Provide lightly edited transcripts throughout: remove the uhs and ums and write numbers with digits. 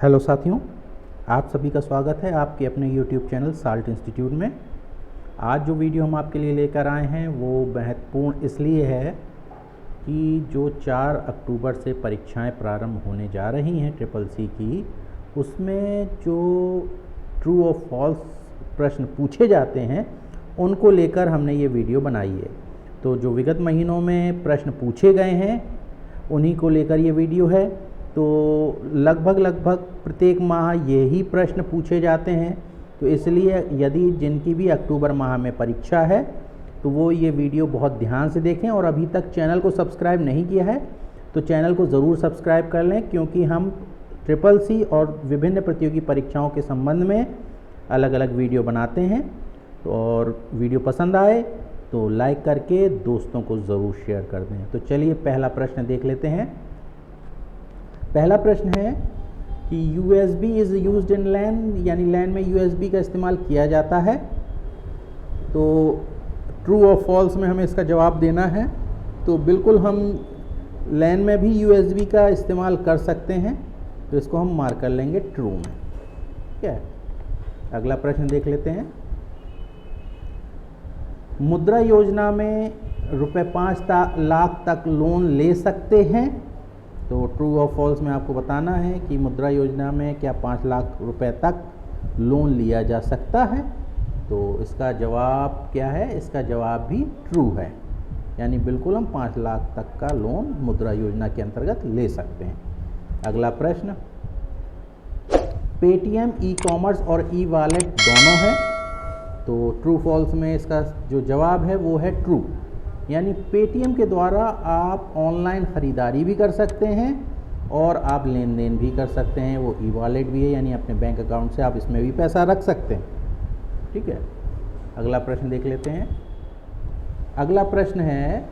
Hello साथियों, आप सभी का स्वागत है आपके अपने YouTube चैनल साल्ट इंस्टीट्यूट में। आज जो वीडियो हम आपके लिए लेकर आए हैं वो महत्वपूर्ण इसलिए है कि जो 4 अक्टूबर से परीक्षाएं प्रारंभ होने जा रही हैं ट्रिपल सी की, उसमें जो ट्रू और फॉल्स प्रश्न पूछे जाते हैं उनको लेकर हमने ये वीडियो बनाई है। तो जो विगत महीनों में प्रश्न पूछे गए हैं उन्हीं को लेकर ये वीडियो है। तो लगभग प्रत्येक माह यही प्रश्न पूछे जाते हैं, तो इसलिए यदि जिनकी भी अक्टूबर माह में परीक्षा है तो वो ये वीडियो बहुत ध्यान से देखें। और अभी तक चैनल को सब्सक्राइब नहीं किया है तो चैनल को ज़रूर सब्सक्राइब कर लें, क्योंकि हम ट्रिपल सी और विभिन्न प्रतियोगी परीक्षाओं के संबंध में अलग अलग वीडियो बनाते हैं। तो और वीडियो पसंद आए तो लाइक करके दोस्तों को ज़रूर शेयर कर दें। तो चलिए पहला प्रश्न देख लेते हैं। पहला प्रश्न है कि USB इज़ यूज्ड इन लैन, यानी लैन में USB का इस्तेमाल किया जाता है। तो ट्रू और फॉल्स में हमें इसका जवाब देना है। तो बिल्कुल हम लैन में भी USB का इस्तेमाल कर सकते हैं, तो इसको हम मार्क कर लेंगे ट्रू में। ठीक है, अगला प्रश्न देख लेते हैं। मुद्रा योजना में ₹5 लाख तक लोन ले सकते हैं। तो ट्रू और फॉल्स में आपको बताना है कि मुद्रा योजना में क्या 5 लाख रुपए तक लोन लिया जा सकता है। तो इसका जवाब क्या है? इसका जवाब भी ट्रू है, यानी बिल्कुल हम 5 लाख तक का लोन मुद्रा योजना के अंतर्गत ले सकते हैं। अगला प्रश्न, पेटीएम ई कॉमर्स और ई वॉलेट दोनों है। तो ट्रू फॉल्स में इसका जो जवाब है वो है ट्रू, यानी पेटीएम के द्वारा आप ऑनलाइन ख़रीदारी भी कर सकते हैं और आप लेन देन भी कर सकते हैं। वो ई वॉलेट भी है, यानी अपने बैंक अकाउंट से आप इसमें भी पैसा रख सकते हैं। ठीक है, अगला प्रश्न देख लेते हैं। अगला प्रश्न है,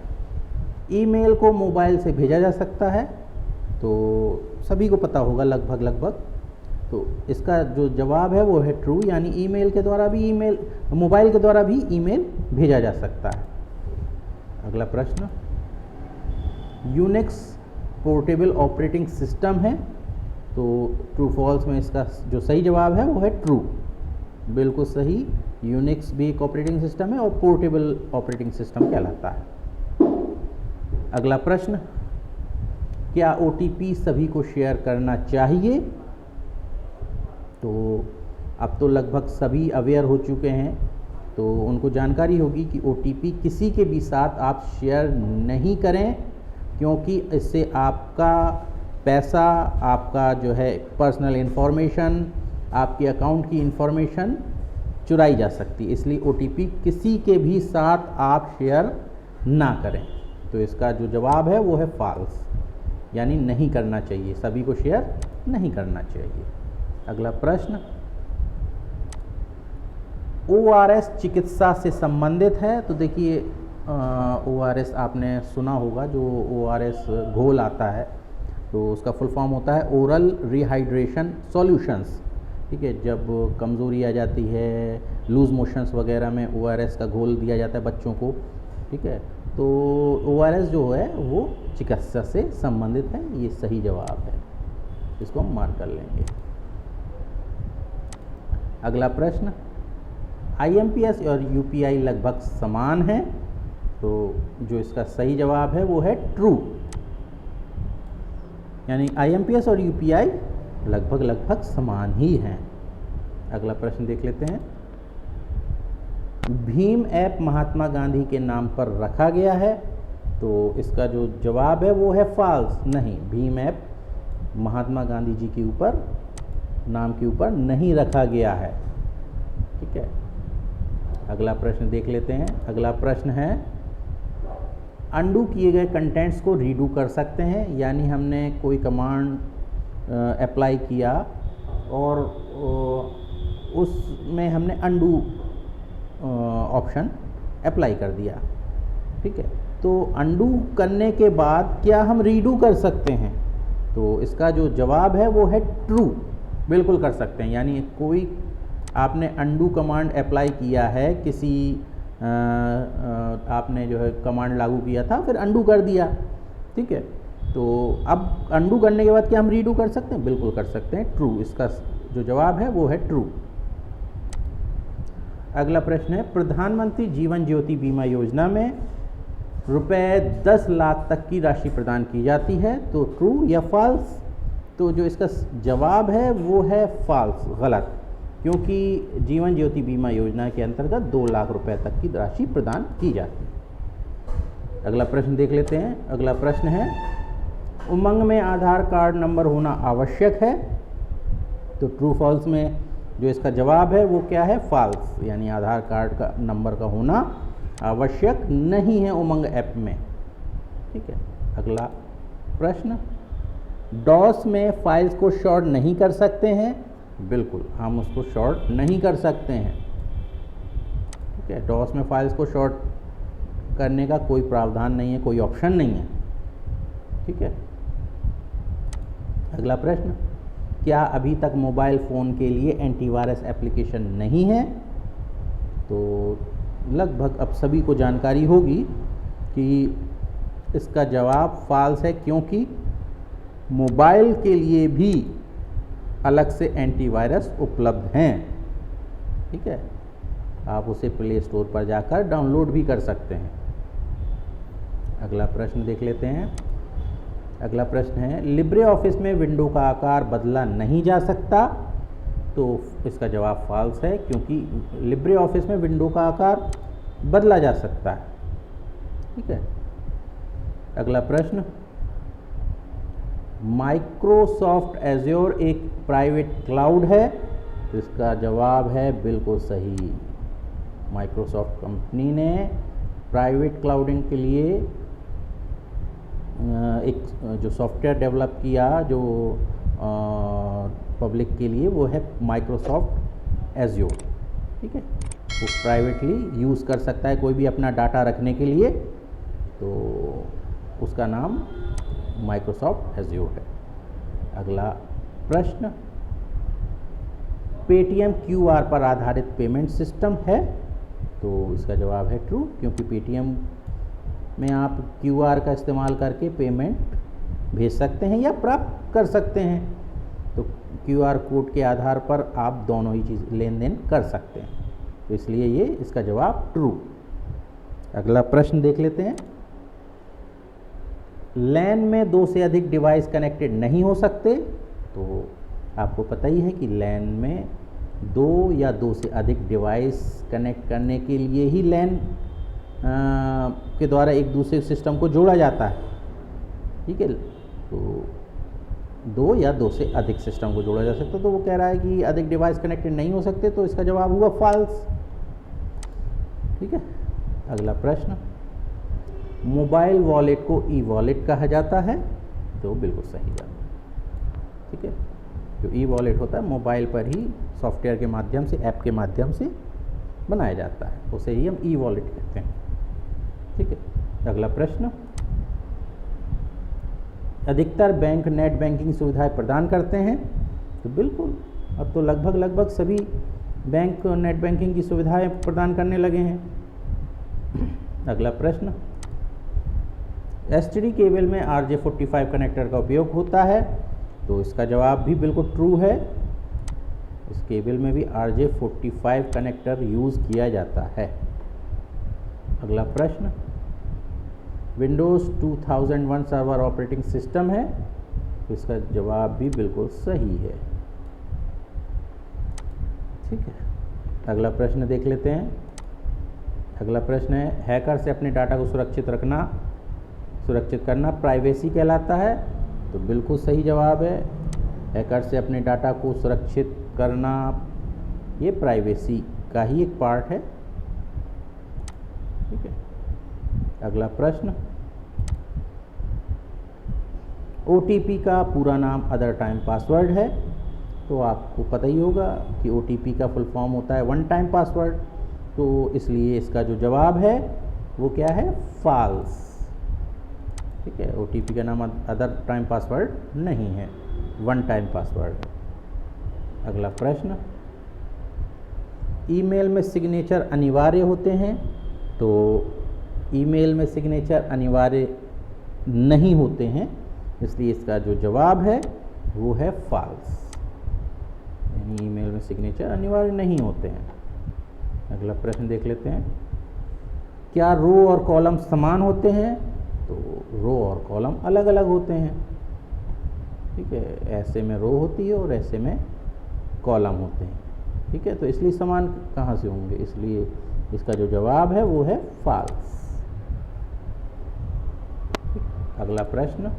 ईमेल को मोबाइल से भेजा जा सकता है। तो सभी को पता होगा लगभग। तो इसका जो जवाब है वो है ट्रू, यानी ईमेल के द्वारा भी मोबाइल के द्वारा भी ईमेल भेजा जा सकता है। अगला प्रश्न, यूनिक्स पोर्टेबल ऑपरेटिंग सिस्टम है। तो ट्रू फॉल्स में इसका जो सही जवाब है वो है ट्रू, बिल्कुल सही। यूनिक्स भी एक ऑपरेटिंग सिस्टम है और पोर्टेबल ऑपरेटिंग सिस्टम कहलाता है। अगला प्रश्न, क्या OTP सभी को शेयर करना चाहिए? तो अब तो लगभग सभी अवेयर हो चुके हैं, तो उनको जानकारी होगी कि OTP किसी के भी साथ आप शेयर नहीं करें, क्योंकि इससे आपका पैसा, आपका जो है पर्सनल इन्फॉर्मेशन, आपके अकाउंट की इन्फॉर्मेशन चुराई जा सकती है। इसलिए OTP किसी के भी साथ आप शेयर ना करें। तो इसका जो जवाब है वो है फॉल्स, यानी नहीं करना चाहिए, सभी को शेयर नहीं करना चाहिए। अगला प्रश्न, ORS चिकित्सा से संबंधित है। तो देखिए ORS आपने सुना होगा, जो ORS घोल आता है तो उसका फुल फॉर्म होता है ओरल रिहाइड्रेशन सॉल्यूशंस। ठीक है, जब कमज़ोरी आ जाती है, लूज़ मोशंस वगैरह में ORS का घोल दिया जाता है बच्चों को। ठीक है, तो ORS जो है वो चिकित्सा से संबंधित है, ये सही जवाब है, इसको हम मार्क कर लेंगे। अगला प्रश्न, IMPS और UPI लगभग समान है। तो जो इसका सही जवाब है वो है ट्रू, यानी IMPS और UPI लगभग समान ही हैं। अगला प्रश्न देख लेते हैं। भीम ऐप महात्मा गांधी के नाम पर रखा गया है। तो इसका जो जवाब है वो है फॉल्स, नहीं, भीम ऐप महात्मा गांधी जी के ऊपर, नाम के ऊपर नहीं रखा गया है। ठीक है, अगला प्रश्न देख लेते हैं। अगला प्रश्न है, अंडू किए गए कंटेंट्स को रीडू कर सकते हैं, यानी हमने कोई कमांड अप्लाई किया और उसमें हमने अंडू ऑप्शन अप्लाई कर दिया। ठीक है, तो अंडू करने के बाद क्या हम रीडू कर सकते हैं? तो इसका जो जवाब है वो है ट्रू, बिल्कुल कर सकते हैं। यानी कोई आपने अंडू कमांड अप्लाई किया है, किसी आपने जो है कमांड लागू किया था, फिर अंडू कर दिया। ठीक है, तो अब अंडू करने के बाद क्या हम रीडू कर सकते हैं? बिल्कुल कर सकते हैं, ट्रू। इसका जो जवाब है वो है ट्रू। अगला प्रश्न है, प्रधानमंत्री जीवन ज्योति बीमा योजना में रुपए 10 लाख तक की राशि प्रदान की जाती है, तो ट्रू या फॉल्स? तो जो इसका जवाब है वो है फॉल्स, गलत, क्योंकि जीवन ज्योति बीमा योजना के अंतर्गत 2 लाख रुपए तक की राशि प्रदान की जाती है। अगला प्रश्न देख लेते हैं। अगला प्रश्न है, उमंग में आधार कार्ड नंबर होना आवश्यक है, तो ट्रू फॉल्स में जो इसका जवाब है वो क्या है? फॉल्स, यानी आधार कार्ड का नंबर का होना आवश्यक नहीं है उमंग ऐप में। ठीक है। अगला प्रश्न, डॉस में फाइल्स को शॉर्ट नहीं कर सकते हैं? बिल्कुल, हम उसको शॉर्ट नहीं कर सकते हैं। ठीक है, डॉस में फाइल्स को शॉर्ट करने का कोई प्रावधान नहीं है, कोई ऑप्शन नहीं है। ठीक है। अगला प्रश्न, क्या अभी तक मोबाइल फ़ोन के लिए एंटीवायरस एप्लीकेशन नहीं है? तो लगभग अब सभी को जानकारी होगी कि इसका जवाब फॉल्स है, क्योंकि मोबाइल के लिए भी अलग से एंटीवायरस उपलब्ध हैं। ठीक है, आप उसे प्ले स्टोर पर जाकर डाउनलोड भी कर सकते हैं। अगला प्रश्न देख लेते हैं। अगला प्रश्न है, लिब्रे ऑफिस में विंडो का आकार बदला नहीं जा सकता, तो इसका जवाब फॉल्स है, क्योंकि लिब्रे ऑफिस में विंडो का आकार बदला जा सकता है। ठीक है। अगला प्रश्न, माइक्रोसॉफ्ट एज्योर एक प्राइवेट क्लाउड है, तो इसका जवाब है बिल्कुल सही। माइक्रोसॉफ्ट कंपनी ने प्राइवेट क्लाउडिंग के लिए एक जो सॉफ्टवेयर डेवलप किया जो पब्लिक के लिए, वो है माइक्रोसॉफ्ट एज्योर। ठीक है, वो प्राइवेटली यूज़ कर सकता है कोई भी अपना डाटा रखने के लिए, तो उसका नाम माइक्रोसॉफ्ट एज्योर है। अगला प्रश्न, पेटीएम क्यूआर पर आधारित पेमेंट सिस्टम है, तो इसका जवाब है ट्रू, क्योंकि पेटीएम में आप क्यूआर का इस्तेमाल करके पेमेंट भेज सकते हैं या प्राप्त कर सकते हैं, तो क्यूआर कोड के आधार पर आप दोनों ही चीज़ लेन देन कर सकते हैं, तो इसलिए ये इसका जवाब ट्रू। अगला प्रश्न देख लेते हैं। लैन में 2 से अधिक डिवाइस कनेक्टेड नहीं हो सकते, तो आपको पता ही है कि लैन में 2 या 2 से अधिक डिवाइस कनेक्ट करने के लिए ही लैन के द्वारा एक दूसरे सिस्टम को जोड़ा जाता है। ठीक है, तो 2 या 2 से अधिक सिस्टम को जोड़ा जा सकता है, तो वो कह रहा है कि अधिक डिवाइस कनेक्टेड नहीं हो सकते, तो इसका जवाब हुआ फॉल्स। ठीक है। अगला प्रश्न, मोबाइल वॉलेट को ई वॉलेट कहा जाता है, तो बिल्कुल सही जवाब। ठीक है, जो ई वॉलेट होता है मोबाइल पर ही सॉफ्टवेयर के माध्यम से, ऐप के माध्यम से बनाया जाता है, उसे ही हम ई वॉलेट कहते हैं। ठीक है। अगला प्रश्न, अधिकतर बैंक नेट बैंकिंग सुविधाएं प्रदान करते हैं, तो बिल्कुल, अब तो लगभग सभी बैंक नेट बैंकिंग की सुविधाएं प्रदान करने लगे हैं। अगला प्रश्न, एसटीडी केबल में RJ45 कनेक्टर का उपयोग होता है, तो इसका जवाब भी बिल्कुल ट्रू है। इस केबल में भी RJ45 कनेक्टर यूज़ किया जाता है। अगला प्रश्न, विंडोज़ 2001 सर्वर ऑपरेटिंग सिस्टम है, तो इसका जवाब भी बिल्कुल सही है। ठीक है। अगला प्रश्न देख लेते हैं। अगला प्रश्न है, हैकर से अपने डाटा को सुरक्षित करना प्राइवेसी कहलाता है, तो बिल्कुल सही जवाब है। हैकर से अपने डाटा को सुरक्षित करना ये प्राइवेसी का ही एक पार्ट है। ठीक है। अगला प्रश्न, OTP का पूरा नाम अदर टाइम पासवर्ड है, तो आपको पता ही होगा कि OTP का फुल फॉर्म होता है वन टाइम पासवर्ड, तो इसलिए इसका जो जवाब है वो क्या है? फॉल्स। ठीक है, OTP का नाम अदर टाइम पासवर्ड नहीं है, वन टाइम पासवर्ड है। अगला प्रश्न, ईमेल में सिग्नेचर अनिवार्य होते हैं, तो ईमेल में सिग्नेचर अनिवार्य नहीं होते हैं, इसलिए इसका जो जवाब है वो है फॉल्स, यानी ईमेल में सिग्नेचर अनिवार्य नहीं होते हैं। अगला प्रश्न देख लेते हैं, क्या रो और कॉलम समान होते हैं? तो रो और कॉलम अलग अलग होते हैं, ठीक है। ऐसे में रो होती है और ऐसे में कॉलम होते हैं, ठीक है। तो इसलिए समान कहाँ से होंगे, इसलिए इसका जो जवाब है वो है फॉल्स। अगला प्रश्न,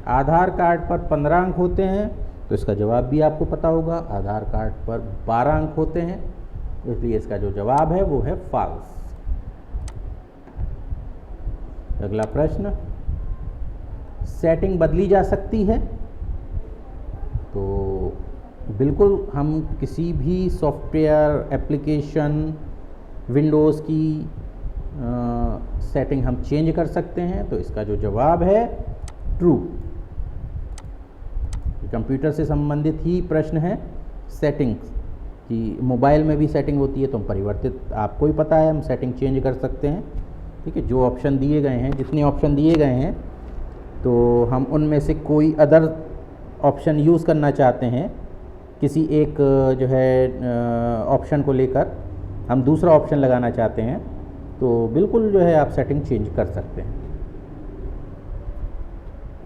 आधार कार्ड पर 15 अंक होते हैं, तो इसका जवाब भी आपको पता होगा। आधार कार्ड पर 12 अंक होते हैं, इसलिए इसका जो जवाब है वो है फॉल्स। अगला प्रश्न, सेटिंग बदली जा सकती है? तो बिल्कुल, हम किसी भी सॉफ्टवेयर एप्लीकेशन विंडोज़ की सेटिंग हम चेंज कर सकते हैं, तो इसका जो जवाब है ट्रू। कंप्यूटर से संबंधित ही प्रश्न है सेटिंग्स कि मोबाइल में भी सेटिंग होती है, तो हम परिवर्तित, आपको ही पता है, हम सेटिंग चेंज कर सकते हैं, ठीक है। जो ऑप्शन दिए गए हैं, जितने ऑप्शन दिए गए हैं, तो हम उनमें से कोई अदर ऑप्शन यूज़ करना चाहते हैं, किसी एक जो है ऑप्शन को लेकर हम दूसरा ऑप्शन लगाना चाहते हैं, तो बिल्कुल जो है आप सेटिंग चेंज कर सकते हैं।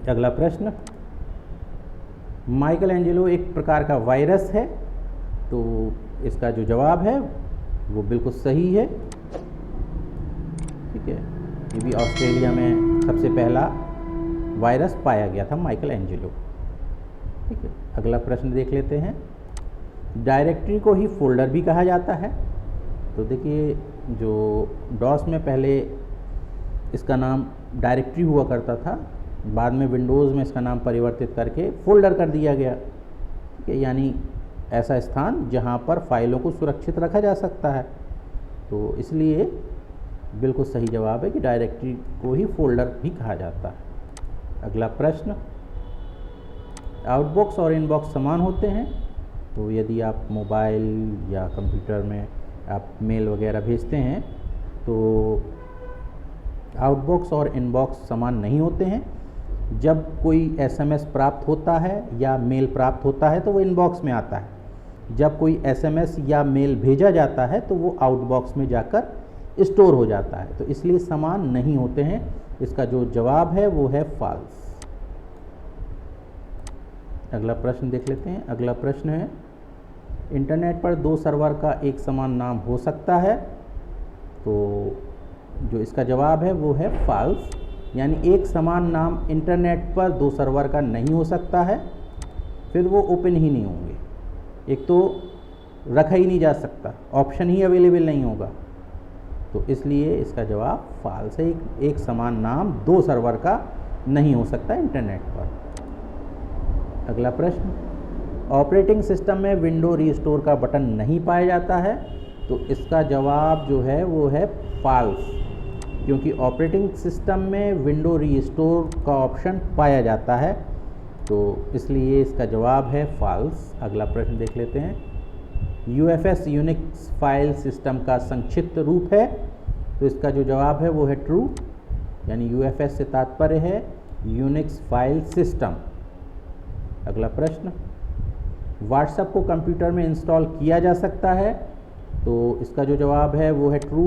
अगला प्रश्न, माइकल एंजेलो एक प्रकार का वायरस है, तो इसका जो जवाब है वो बिल्कुल सही है, ठीक है। ये भी ऑस्ट्रेलिया में सबसे पहला वायरस पाया गया था, माइकल एंजेलो, ठीक है। अगला प्रश्न देख लेते हैं, डायरेक्टरी को ही फोल्डर भी कहा जाता है? तो देखिए, जो डॉस में पहले इसका नाम डायरेक्टरी हुआ करता था, बाद में विंडोज़ में इसका नाम परिवर्तित करके फोल्डर कर दिया गया, ठीक है। यानी ऐसा स्थान जहां पर फाइलों को सुरक्षित रखा जा सकता है, तो इसलिए बिल्कुल सही जवाब है कि डायरेक्टरी को ही फोल्डर भी कहा जाता है। अगला प्रश्न, आउटबॉक्स और इनबॉक्स समान होते हैं? तो यदि आप मोबाइल या कंप्यूटर में आप मेल वगैरह भेजते हैं, तो आउटबॉक्स और इनबॉक्स समान नहीं होते हैं। जब कोई एसएमएस प्राप्त होता है या मेल प्राप्त होता है तो वो इनबॉक्स में आता है, जब कोई एसएमएस या मेल भेजा जाता है तो वो आउटबॉक्स में जाकर स्टोर हो जाता है, तो इसलिए समान नहीं होते हैं। इसका जो जवाब है वो है फॉल्स। अगला प्रश्न देख लेते हैं। अगला प्रश्न है, इंटरनेट पर 2 सर्वर का एक समान नाम हो सकता है? तो जो इसका जवाब है वो है फॉल्स, यानी एक समान नाम इंटरनेट पर 2 सर्वर का नहीं हो सकता है, फिर वो ओपन ही नहीं होंगे। एक तो रखा ही नहीं जा सकता, ऑप्शन ही अवेलेबल नहीं होगा, तो इसलिए इसका जवाब फॉल्स है। एक समान नाम 2 सर्वर का नहीं हो सकता इंटरनेट पर। अगला प्रश्न, ऑपरेटिंग सिस्टम में विंडो रीस्टोर का बटन नहीं पाया जाता है? तो इसका जवाब जो है वो है फॉल्स, क्योंकि ऑपरेटिंग सिस्टम में विंडो रीस्टोर का ऑप्शन पाया जाता है, तो इसलिए इसका जवाब है फॉल्स। अगला प्रश्न देख लेते हैं, यूएफएस यूनिक्स फाइल सिस्टम का संक्षिप्त रूप है? तो इसका जो जवाब है वो है ट्रू, यानी यूएफएस से तात्पर्य है यूनिक्स फाइल सिस्टम। अगला प्रश्न, व्हाट्सएप को कंप्यूटर में इंस्टॉल किया जा सकता है? तो इसका जो जवाब है वो है ट्रू।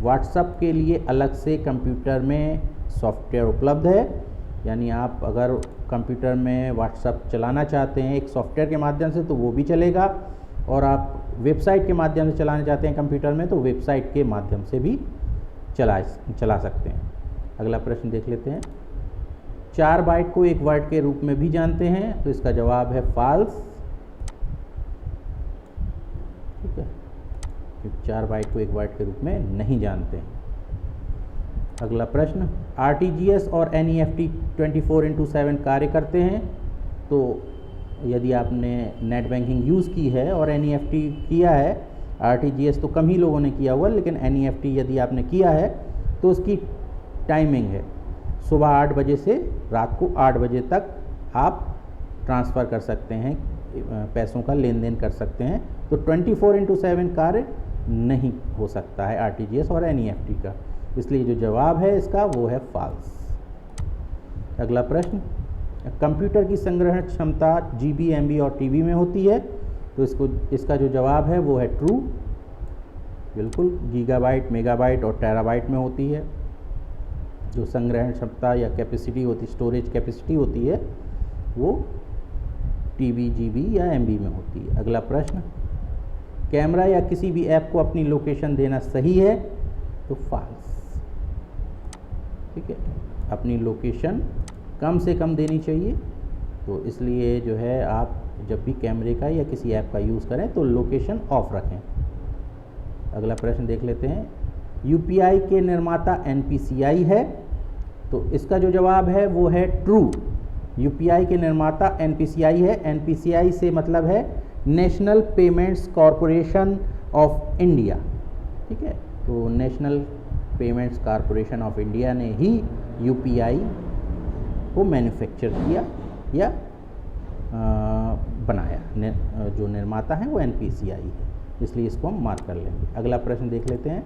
व्हाट्सएप के लिए अलग से कंप्यूटर में सॉफ्टवेयर उपलब्ध है, यानी आप अगर कंप्यूटर में व्हाट्सएप चलाना चाहते हैं एक सॉफ्टवेयर के माध्यम से तो वो भी चलेगा, और आप वेबसाइट के माध्यम से चलाना चाहते हैं कंप्यूटर में तो वेबसाइट के माध्यम से भी चला सकते हैं। अगला प्रश्न देख लेते हैं, 4 बाइट को 1 वर्ड के रूप में भी जानते हैं? तो इसका जवाब है फॉल्स, ठीक है, क्योंकि 4 बाइट को 1 वर्ड के रूप में नहीं जानते हैं। अगला प्रश्न, आरटीजीएस और एनईएफटी 24/7 कार्य करते हैं? तो यदि आपने नेट बैंकिंग यूज़ की है और एनईएफटी किया है, आरटीजीएस तो कम ही लोगों ने किया हुआ, लेकिन एनईएफटी यदि आपने किया है तो उसकी टाइमिंग है सुबह 8 बजे से रात को 8 बजे तक आप ट्रांसफ़र कर सकते हैं, पैसों का लेन देन कर सकते हैं, तो 24/7 कार्य नहीं हो सकता है आरटीजीएस और एनईएफटी का, इसलिए जो जवाब है इसका वो है फॉल्स। अगला प्रश्न, कंप्यूटर की संग्रहण क्षमता GB, MB और TB में होती है, तो इसका जो जवाब है वो है ट्रू। बिल्कुल, गीगाबाइट, मेगाबाइट और टेराबाइट में होती है। जो संग्रहण क्षमता या कैपेसिटी होती, स्टोरेज कैपेसिटी होती है, वो TB, GB या MB में होती है। अगला प्रश्न, कैमरा या किसी भी ऐप को अपनी लोकेशन देना सही है, तो फॉल्स। ठीक है, अपनी लोकेशन कम से कम देनी चाहिए, तो इसलिए जो है आप जब भी कैमरे का या किसी ऐप का यूज़ करें तो लोकेशन ऑफ रखें। अगला प्रश्न देख लेते हैं, UPI के निर्माता NPCI है, तो इसका जो जवाब है वो है ट्रू। UPI के निर्माता NPCI है। NPCI से मतलब है national payments corporation of India. ठीक है, तो national payments corporation of India ने ही UPI को मैन्युफैक्चर किया या बनाया। जो निर्माता है वो NPCI है, इसलिए इसको हम मार्क कर लेंगे। अगला प्रश्न देख लेते हैं,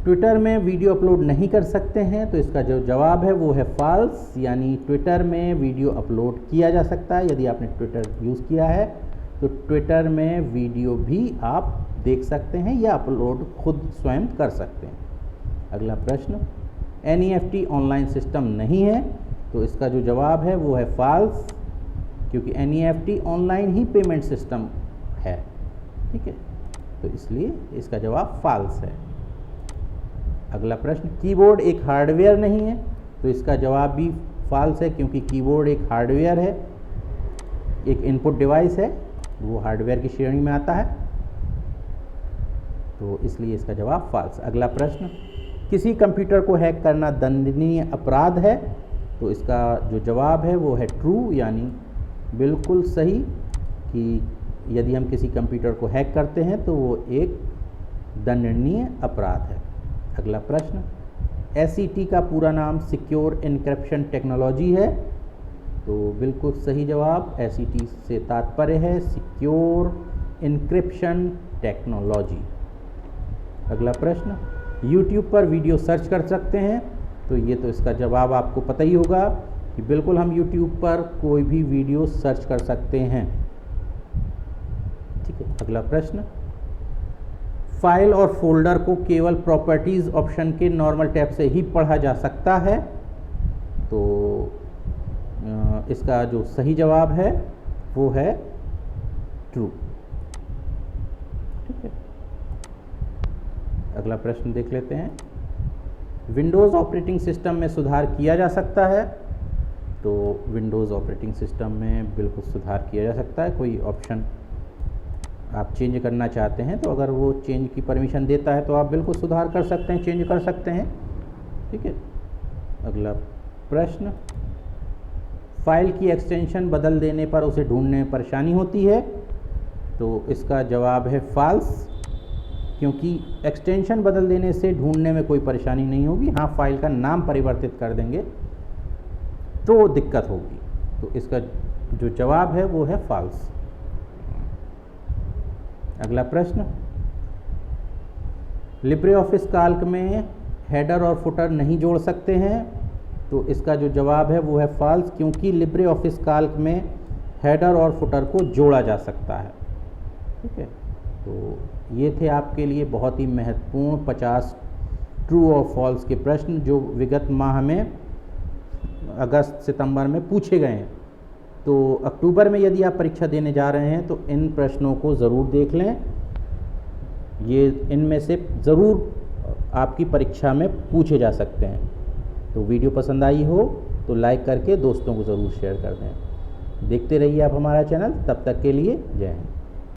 ट्विटर में वीडियो अपलोड नहीं कर सकते हैं, तो इसका जो जवाब है वो है फॉल्स। यानी ट्विटर में वीडियो अपलोड किया जा सकता है। यदि आपने ट्विटर यूज़ किया है तो ट्विटर में वीडियो भी आप देख सकते हैं या अपलोड खुद स्वयं कर सकते हैं। अगला प्रश्न, NEFT ऑनलाइन सिस्टम नहीं है, तो इसका जो जवाब है वो है फॉल्स, क्योंकि NEFT ऑनलाइन ही पेमेंट सिस्टम है। ठीक है, तो इसलिए इसका जवाब फॉल्स है। अगला प्रश्न, कीबोर्ड एक हार्डवेयर नहीं है, तो इसका जवाब भी फॉल्स है, क्योंकि कीबोर्ड एक हार्डवेयर है, एक इनपुट डिवाइस है, वो हार्डवेयर की श्रेणी में आता है, तो इसलिए इसका जवाब फॉल्स। अगला प्रश्न, किसी कंप्यूटर को हैक करना दंडनीय अपराध है, तो इसका जो जवाब है वो है ट्रू, यानी बिल्कुल सही कि यदि हम किसी कंप्यूटर को हैक करते हैं तो वो एक दंडनीय अपराध है। अगला प्रश्न, SET का पूरा नाम सिक्योर इनक्रिप्शन टेक्नोलॉजी है, तो बिल्कुल सही जवाब। SET से तात्पर्य है सिक्योर इनक्रिप्शन टेक्नोलॉजी। अगला प्रश्न, YouTube पर वीडियो सर्च कर सकते हैं, तो ये तो इसका जवाब आपको पता ही होगा कि बिल्कुल हम YouTube पर कोई भी वीडियो सर्च कर सकते हैं। ठीक है, अगला प्रश्न, फाइल और फोल्डर को केवल प्रॉपर्टीज ऑप्शन के नॉर्मल टैब से ही पढ़ा जा सकता है, तो इसका जो सही जवाब है वो है ट्रू। ठीक है, अगला प्रश्न देख लेते हैं, विंडोज़ ऑपरेटिंग सिस्टम में सुधार किया जा सकता है, तो विंडोज़ ऑपरेटिंग सिस्टम में बिल्कुल सुधार किया जा सकता है। कोई ऑप्शन आप चेंज करना चाहते हैं, तो अगर वो चेंज की परमिशन देता है तो आप बिल्कुल सुधार कर सकते हैं, चेंज कर सकते हैं। ठीक है, अगला प्रश्न, फाइल की एक्सटेंशन बदल देने पर उसे ढूंढने में परेशानी होती है, तो इसका जवाब है फॉल्स, क्योंकि एक्सटेंशन बदल देने से ढूंढने में कोई परेशानी नहीं होगी। हाँ, फाइल का नाम परिवर्तित कर देंगे तो दिक्कत होगी, तो इसका जो जवाब है वो है फॉल्स। अगला प्रश्न, लिब्रे ऑफिस कैल्क में हेडर और फुटर नहीं जोड़ सकते हैं, तो इसका जो जवाब है वो है फॉल्स, क्योंकि लिब्रे ऑफिस कैल्क में हेडर और फुटर को जोड़ा जा सकता है। ठीक है, तो ये थे आपके लिए बहुत ही महत्वपूर्ण 50 ट्रू और फॉल्स के प्रश्न जो विगत माह में अगस्त सितंबर में पूछे गए हैं। तो अक्टूबर में यदि आप परीक्षा देने जा रहे हैं तो इन प्रश्नों को ज़रूर देख लें, ये इनमें से ज़रूर आपकी परीक्षा में पूछे जा सकते हैं। तो वीडियो पसंद आई हो तो लाइक करके दोस्तों को ज़रूर शेयर कर दें। देखते रहिए आप हमारा चैनल, तब तक के लिए जय हिंद।